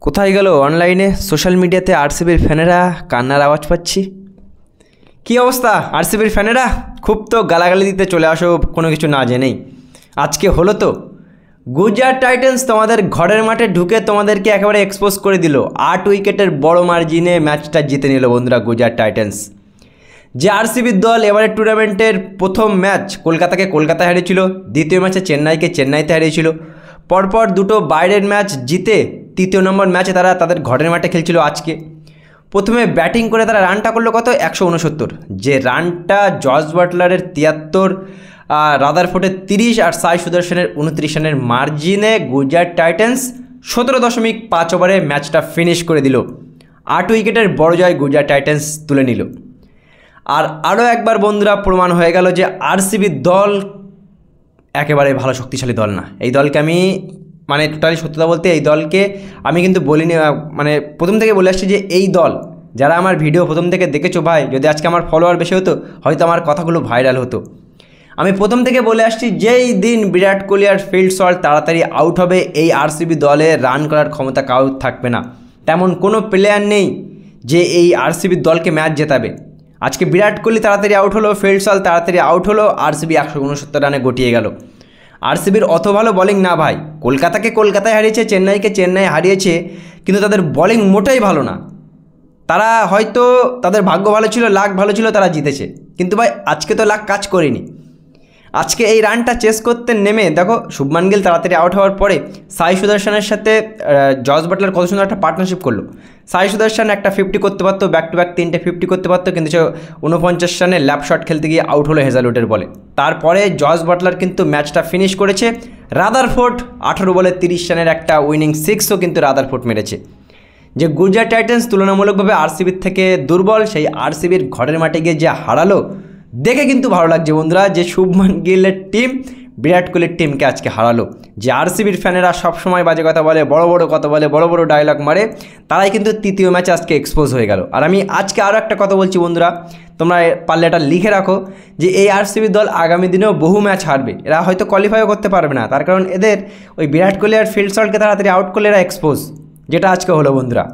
কোথায় গেল অনলাইনে সোশ্যাল মিডিয়াতে আরসিবির ফ্যানেরা কান্নার আওয়াজ পাচ্ছি। কী অবস্থা আরসিবির ফ্যানেরা? খুব তো গালাগালি দিতে চলে আসো কোনো কিছু না জেনেই। আজকে হলো তো গুজরাট টাইটান্স তোমাদের ঘরের মাঠে ঢুকে তোমাদেরকে একেবারে এক্সপোজ করে দিল। 8 উইকেটের বড় মার্জিনে ম্যাচটা জিতে নিল বন্ধুরা গুজরাট টাইটান্স। যে আরসিবির দল এবারে টুর্নামেন্টের প্রথম ম্যাচ কলকাতাকে কলকাতায় হারিয়েছিল, দ্বিতীয় ম্যাচে চেন্নাইকে চেন্নাইতে হারিয়েছিল, পরপর দুটো বাইরের ম্যাচ জিতে তৃতীয় নম্বর ম্যাচে তারা তাদের ঘরের মাঠে খেলছিল। আজকে প্রথমে ব্যাটিং করে তারা রানটা করলো কত 169, যে রানটা জস বাটলারের 73, রাদারফোর্ডের 30 আর সাই সুদর্শনের 29 রানের মার্জিনে গুজরাট টাইটান্স 17.5 ওভারে ম্যাচটা ফিনিশ করে দিল। 8 উইকেটের বড় জয় গুজরাট টাইটান্স তুলে নিল। আর আরও একবার বন্ধুরা প্রমাণ হয়ে গেল যে আরসিবির দল একেবারে ভালো শক্তিশালী দল না। এই দলকে আমি টোটালি সত্যতা বলতে এই দলকে আমি কিন্তু বলিনি, প্রথম থেকে বলে আসছি যে এই দল, যারা আমার ভিডিও প্রথম থেকে দেখেছো ভাই, যদি আজকে আমার ফলোয়ার বেশি হতো হয়তো আমার কথাগুলো ভাইরাল হতো। আমি প্রথম থেকে বলে আসছি যেই দিন বিরাট কোহলি আর ফিল্ড সল্ট তাড়াতাড়ি আউট হবে এই আরসিবি দলে রান করার ক্ষমতা কারোর থাকবে না। তেমন কোনো প্লেয়ার নেই যে এই আরসিবির দলকে ম্যাচ জেতাবে। আজকে বিরাট কোহলি তাড়াতাড়ি আউট হলো, ফিল্ড সল্ট তাড়াতাড়ি আউট হলো, আরসিবি 169 রানে গটিয়ে গেল। আরসিবির অত ভালো বোলিং না ভাই। কলকাতাকে কলকাতায় হারিয়েছে, চেন্নাইকে চেন্নাই হারিয়েছে, কিন্তু তাদের বোলিং মোটেই ভালো না। তারা হয়তো তাদের ভাগ্য ভালো ছিল, লাক ভালো ছিল, তারা জিতেছে, কিন্তু ভাই আজকে তো লাক কাজ করেনি। আজকে এই রানটা চেস করতে নেমে দেখো শুভমান গিল তাড়াতাড়ি আউট হওয়ার পরে সাই সুদর্শনের সাথে জস বাটলার কত সুন্দর একটা পার্টনারশিপ করলো। সাই সুদর্শন একটা 50 করতে পারতো, ব্যাক টু ব্যাক 3টে 50 করতে পারতো, কিন্তু সে 49 রানে ল্যাপ শট খেলতে গিয়ে আউট হলো হেজালউডের বলে। তারপরে জস বাটলার কিন্তু ম্যাচটা ফিনিশ করেছে। রাদারফোর্ড 18 বলে 30 রানের একটা উইনিং 6ও কিন্তু রাদারফোর্ড মেরেছে। যে গুজরাট টাইটান্স তুলনামূলকভাবে আরসিবির থেকে দুর্বল, সেই আরসিবির ঘরের মাঠে গিয়ে যে হারালো দেখে কিন্তু ভালো লাগছে বন্ধুরা, যে শুভমান গিলের টিম বিরাট কোহলির টিমকে আজকে হারালো। যে আরসিবির ফ্যানেরা সবসময় বাজে কথা বলে, বড় বড় কথা বলে, বড় বড় ডায়লগ মারে, তারাই কিন্তু তৃতীয় ম্যাচে আজকে এক্সপোজ হয়ে গেল। আর আমি আজকে আরও একটা কথা বলছি বন্ধুরা, তোমরা পারলে এটা লিখে রাখো যে এই আরসিবির দল আগামী দিনেও বহু ম্যাচ হারবে। এরা হয়তো কোয়ালিফাইও করতে পারবে না, তার কারণ এদের ওই বিরাট কোহলি আর ফিল্ড সল্টকে তাড়াতাড়ি আউট করলে এরা এক্সপোজ, যেটা আজকে হলো বন্ধুরা।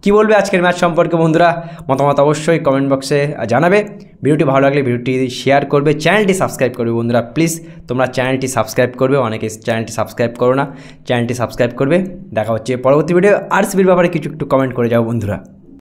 কী বলবে আজকের ম্যাচ সম্পর্কে বন্ধুরা? মতামত অবশ্যই কমেন্ট বক্সে জানাবে। ভিডিওটি ভালো লাগলে ভিডিওটি শেয়ার করবে, চ্যানেলটি সাবস্ক্রাইব করবে বন্ধুরা। প্লিজ তোমরা চ্যানেলটি সাবস্ক্রাইব করবে, অনেকে চ্যানেলটি সাবস্ক্রাইব করো না, চ্যানেলটি সাবস্ক্রাইব করবে। দেখা হচ্ছে পরবর্তী ভিডিও। আরসিবির ব্যাপারে কিছু একটু কমেন্ট করে যাও বন্ধুরা।